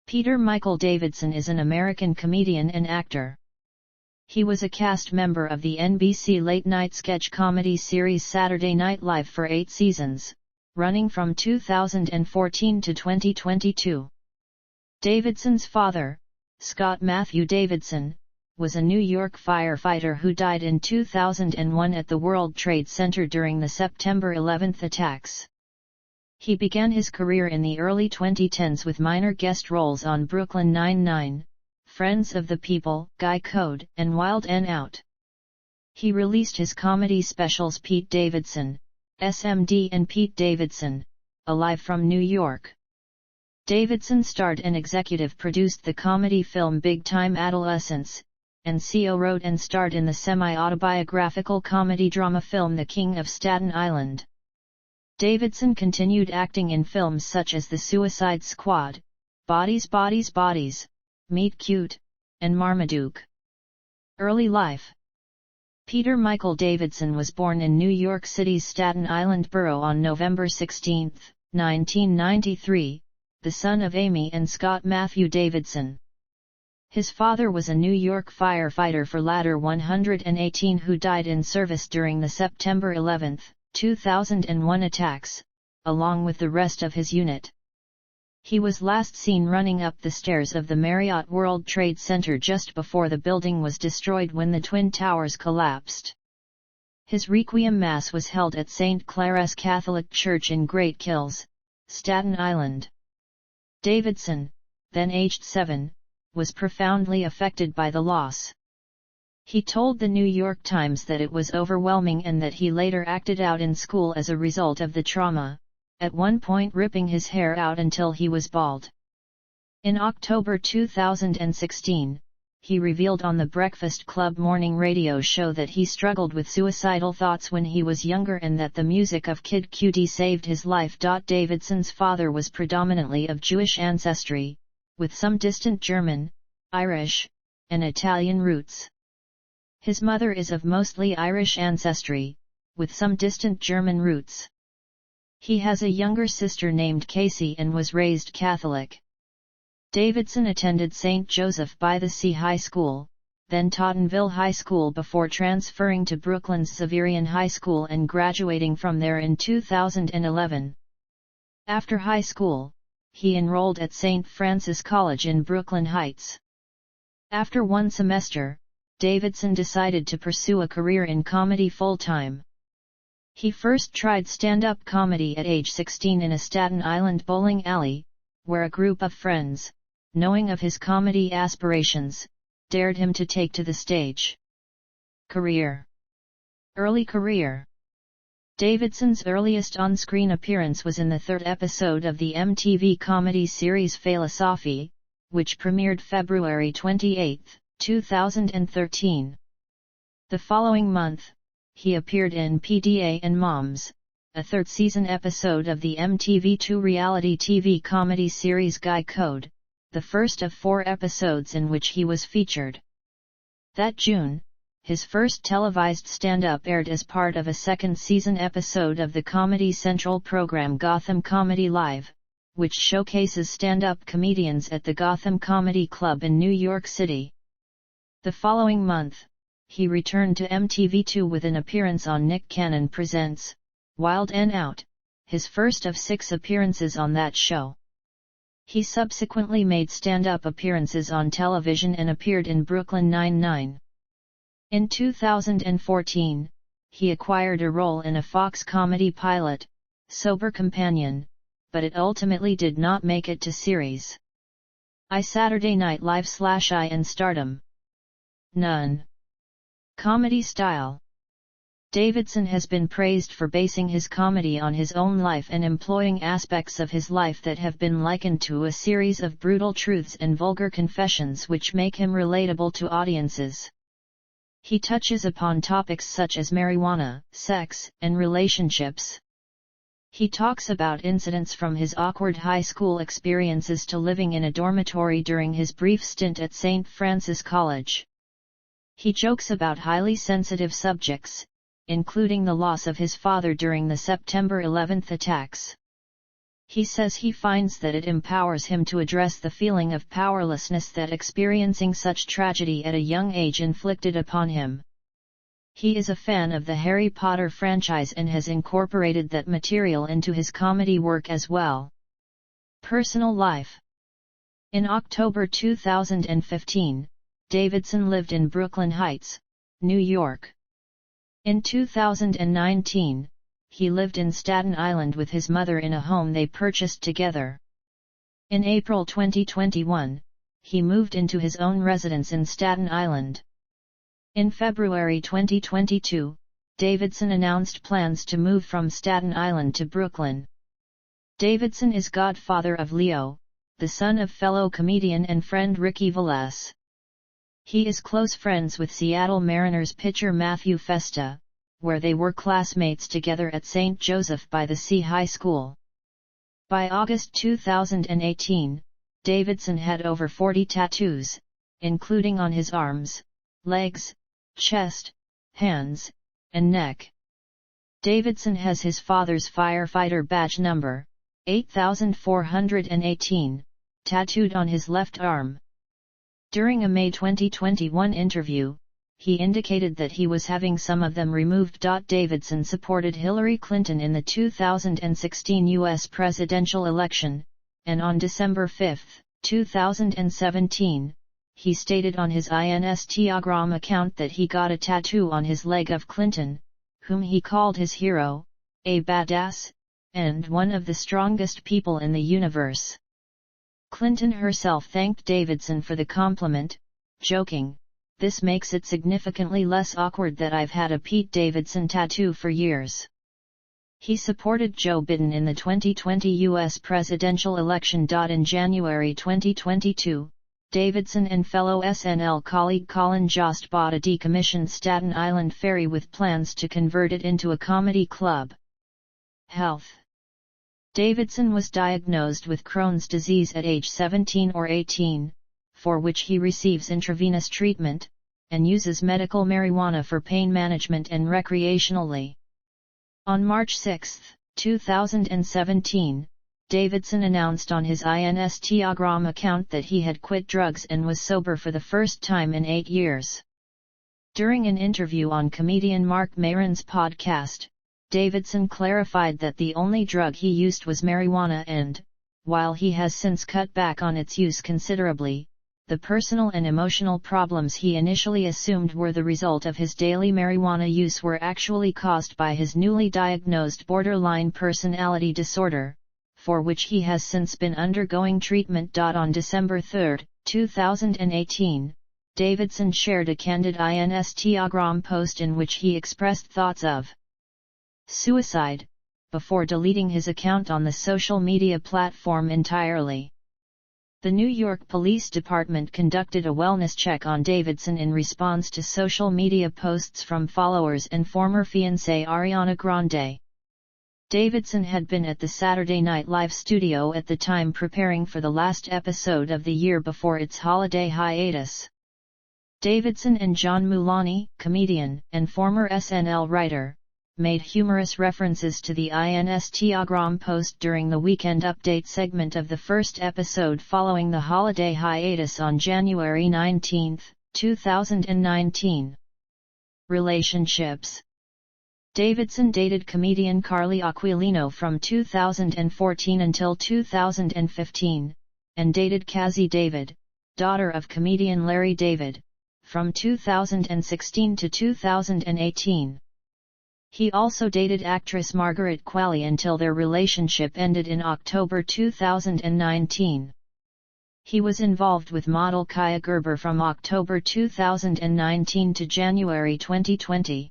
Peter Michael Davidson is an American comedian and actor. He was a cast member of the NBC late-night sketch comedy series Saturday Night Live for 8 seasons, running from 2014 to 2022. Davidson's father, Scott Matthew Davidson, was a New York firefighter who died in 2001 at the World Trade Center during the September 11 attacks. He began his career in the early 2010s with minor guest roles on Brooklyn Nine-Nine, Friends of the People, Guy Code, and Wild 'N Out. He released his comedy specials Pete Davidson, SMD and Pete Davidson, Alive from New York. Davidson starred and executive produced the comedy film Big Time Adolescence, and co-wrote and starred in the semi-autobiographical comedy drama film The King of Staten Island. Davidson continued acting in films such as The Suicide Squad, Bodies Bodies Bodies, Meet Cute, and Marmaduke. Early life. Peter Michael Davidson was born in New York City's Staten Island borough on November 16, 1993, the son of Amy and Scott Matthew Davidson. His father was a New York firefighter for Ladder 118 who died in service during the September 11, 2001 attacks, along with the rest of his unit. He was last seen running up the stairs of the Marriott World Trade Center just before the building was destroyed when the Twin Towers collapsed. His requiem mass was held at St. Clara's Catholic Church in Great Kills, Staten Island. Davidson, then aged 7, was profoundly affected by the loss. He told the New York Times that it was overwhelming and that he later acted out in school as a result of the trauma, at one point ripping his hair out until he was bald. In October 2016, he revealed on the Breakfast Club morning radio show that he struggled with suicidal thoughts when he was younger and that the music of Kid Cudi saved his life. Davidson's father was predominantly of Jewish ancestry, with some distant German, Irish, and Italian roots. His mother is of mostly Irish ancestry, with some distant German roots. He has a younger sister named Casey and was raised Catholic. Davidson attended St. Joseph by the Sea High School, then Tottenville High School before transferring to Brooklyn's Xaverian High School and graduating from there in 2011. After high school, he enrolled at St. Francis College in Brooklyn Heights. After one semester, Davidson decided to pursue a career in comedy full-time. He first tried stand-up comedy at age 16 in a Staten Island bowling alley, where a group of friends, knowing of his comedy aspirations, dared him to take to the stage. Career. Early career. Davidson's earliest on-screen appearance was in the third episode of the MTV comedy series Philosophy, which premiered February 28, 2013. The following month, he appeared in PDA and Moms, a third-season episode of the MTV2 reality TV comedy series Guy Code, the first of 4 episodes in which he was featured. That June, his first televised stand-up aired as part of a second-season episode of the Comedy Central program Gotham Comedy Live, which showcases stand-up comedians at the Gotham Comedy Club in New York City. The following month, he returned to MTV2 with an appearance on Nick Cannon Presents, Wild 'N Out, his first of 6 appearances on that show. He subsequently made stand-up appearances on television and appeared in Brooklyn Nine-Nine. In 2014, he acquired a role in a Fox comedy pilot, Sober Companion, but it ultimately did not make it to series. Saturday Night Live/I and Stardom. None. Comedy style. Davidson has been praised for basing his comedy on his own life and employing aspects of his life that have been likened to a series of brutal truths and vulgar confessions which make him relatable to audiences. He touches upon topics such as marijuana, sex, and relationships. He talks about incidents from his awkward high school experiences to living in a dormitory during his brief stint at St. Francis College. He jokes about highly sensitive subjects, including the loss of his father during the September 11 attacks. He says he finds that it empowers him to address the feeling of powerlessness that experiencing such tragedy at a young age inflicted upon him. He is a fan of the Harry Potter franchise and has incorporated that material into his comedy work as well. Personal life. In October 2015, Davidson lived in Brooklyn Heights, New York. In 2019, he lived in Staten Island with his mother in a home they purchased together. In April 2021, he moved into his own residence in Staten Island. In February 2022, Davidson announced plans to move from Staten Island to Brooklyn. Davidson is godfather of Leo, the son of fellow comedian and friend Ricky Velez. He is close friends with Seattle Mariners pitcher Matthew Festa, where they were classmates together at St. Joseph by the Sea High School. By August 2018, Davidson had over 40 tattoos, including on his arms, legs, chest, hands, and neck. Davidson has his father's firefighter badge number, 8418, tattooed on his left arm. During a May 2021 interview, he indicated that he was having some of them removed. Davidson supported Hillary Clinton in the 2016 U.S. presidential election, and on December 5, 2017, he stated on his Instagram account that he got a tattoo on his leg of Clinton, whom he called his hero, a badass, and one of the strongest people in the universe. Clinton herself thanked Davidson for the compliment, joking, "This makes it significantly less awkward that I've had a Pete Davidson tattoo for years." He supported Joe Biden in the 2020 U.S. presidential election. In January 2022, Davidson and fellow SNL colleague Colin Jost bought a decommissioned Staten Island ferry with plans to convert it into a comedy club. Health. Davidson was diagnosed with Crohn's disease at age 17 or 18, for which he receives intravenous treatment, and uses medical marijuana for pain management and recreationally. On March 6, 2017, Davidson announced on his Instagram account that he had quit drugs and was sober for the first time in 8 years. During an interview on comedian Marc Maron's podcast, Davidson clarified that the only drug he used was marijuana and, while he has since cut back on its use considerably, the personal and emotional problems he initially assumed were the result of his daily marijuana use were actually caused by his newly diagnosed borderline personality disorder, for which he has since been undergoing treatment. On December 3, 2018, Davidson shared a candid Instagram post in which he expressed thoughts of suicide, before deleting his account on the social media platform entirely. The New York Police Department conducted a wellness check on Davidson in response to social media posts from followers and former fiancée Ariana Grande. Davidson had been at the Saturday Night Live studio at the time preparing for the last episode of the year before its holiday hiatus. Davidson and John Mulaney, comedian and former SNL writer, made humorous references to the Instagram post during the Weekend Update segment of the first episode following the holiday hiatus on January 19, 2019. Relationships. Davidson dated comedian Carly Aquilino from 2014 until 2015, and dated Cassie David, daughter of comedian Larry David, from 2016 to 2018. He also dated actress Margaret Qualley until their relationship ended in October 2019. He was involved with model Kaya Gerber from October 2019 to January 2020.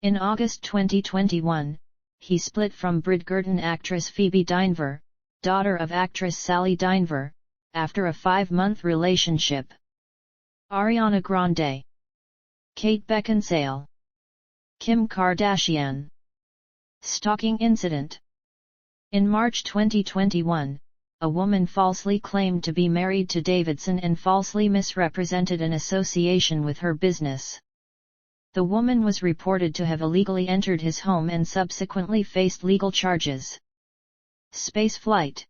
In August 2021, he split from Bridgerton actress Phoebe Dynevor, daughter of actress Sally Dynevor, after a 5-month relationship. Ariana Grande, Kate Beckinsale, Kim Kardashian. Stalking incident. In March 2021, a woman falsely claimed to be married to Davidson and falsely misrepresented an association with her business. The woman was reported to have illegally entered his home and subsequently faced legal charges. Spaceflight.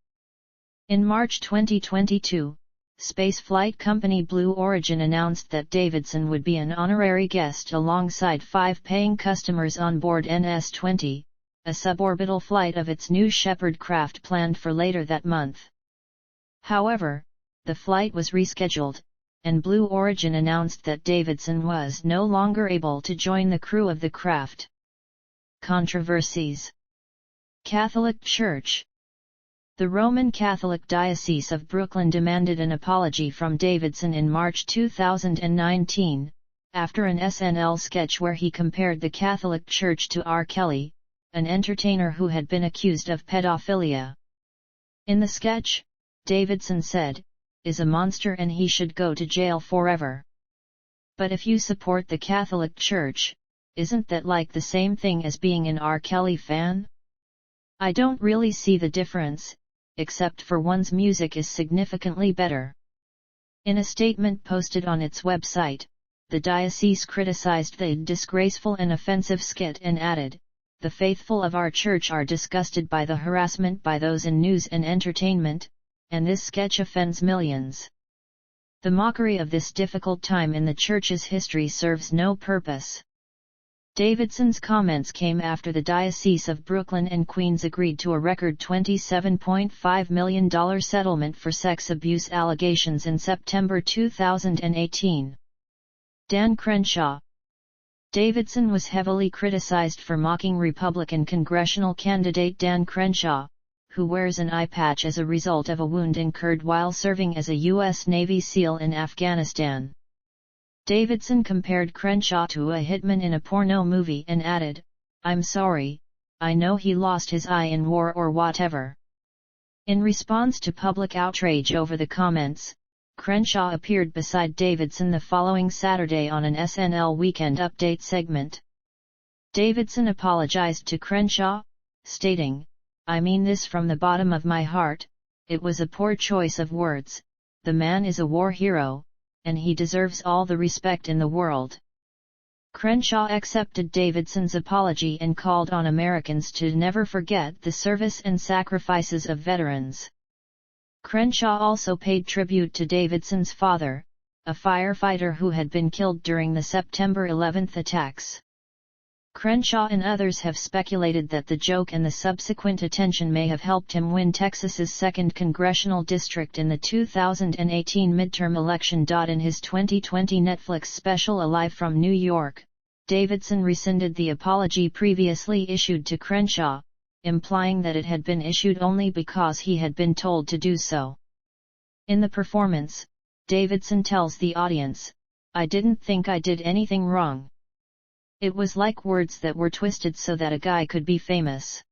In March 2022, spaceflight company Blue Origin announced that Davidson would be an honorary guest alongside 5 paying customers on board NS-20, a suborbital flight of its New Shepard craft planned for later that month. However, the flight was rescheduled, and Blue Origin announced that Davidson was no longer able to join the crew of the craft. Controversies. Catholic Church. The Roman Catholic Diocese of Brooklyn demanded an apology from Davidson in March 2019, after an SNL sketch where he compared the Catholic Church to R. Kelly, an entertainer who had been accused of pedophilia. In the sketch, Davidson said, "Is a monster and he should go to jail forever. But if you support the Catholic Church, isn't that like the same thing as being an R. Kelly fan? I don't really see the difference, except for one's music is significantly better." In a statement posted on its website, the diocese criticized the disgraceful and offensive skit and added, "The faithful of our church are disgusted by the harassment by those in news and entertainment, and this sketch offends millions. The mockery of this difficult time in the church's history serves no purpose." Davidson's comments came after the Diocese of Brooklyn and Queens agreed to a record $27.5 million settlement for sex abuse allegations in September 2018. Dan Crenshaw. Davidson was heavily criticized for mocking Republican congressional candidate Dan Crenshaw, who wears an eye patch as a result of a wound incurred while serving as a U.S. Navy SEAL in Afghanistan. Davidson compared Crenshaw to a hitman in a porno movie and added, "I'm sorry, I know he lost his eye in war or whatever." In response to public outrage over the comments, Crenshaw appeared beside Davidson the following Saturday on an SNL Weekend Update segment. Davidson apologized to Crenshaw, stating, "I mean this from the bottom of my heart, it was a poor choice of words, the man is a war hero, and he deserves all the respect in the world." Crenshaw accepted Davidson's apology and called on Americans to never forget the service and sacrifices of veterans. Crenshaw also paid tribute to Davidson's father, a firefighter who had been killed during the September 11 attacks. Crenshaw and others have speculated that the joke and the subsequent attention may have helped him win Texas's 2nd congressional district in the 2018 midterm election. In his 2020 Netflix special Alive from New York, Davidson rescinded the apology previously issued to Crenshaw, implying that it had been issued only because he had been told to do so. In the performance, Davidson tells the audience, "I didn't think I did anything wrong. It was like words that were twisted so that a guy could be famous.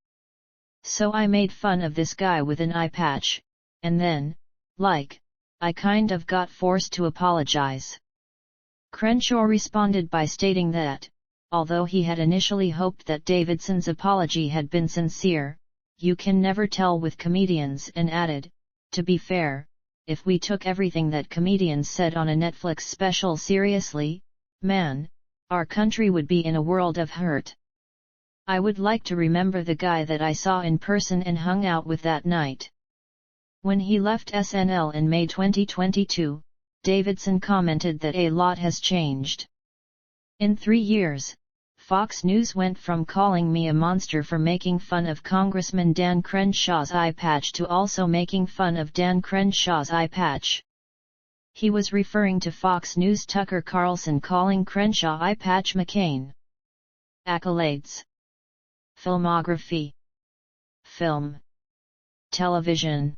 So I made fun of this guy with an eye patch, and then, I kind of got forced to apologize." Crenshaw responded by stating that, although he had initially hoped that Davidson's apology had been sincere, "You can never tell with comedians," and added, "To be fair, if we took everything that comedians said on a Netflix special seriously, man, our country would be in a world of hurt. I would like to remember the guy that I saw in person and hung out with that night." When he left SNL in May 2022, Davidson commented that a lot has changed. "In 3 years, Fox News went from calling me a monster for making fun of Congressman Dan Crenshaw's eye patch to also making fun of Dan Crenshaw's eye patch." He was referring to Fox News' Tucker Carlson calling Crenshaw eye patch McCain. Accolades. Filmography. Film. Television.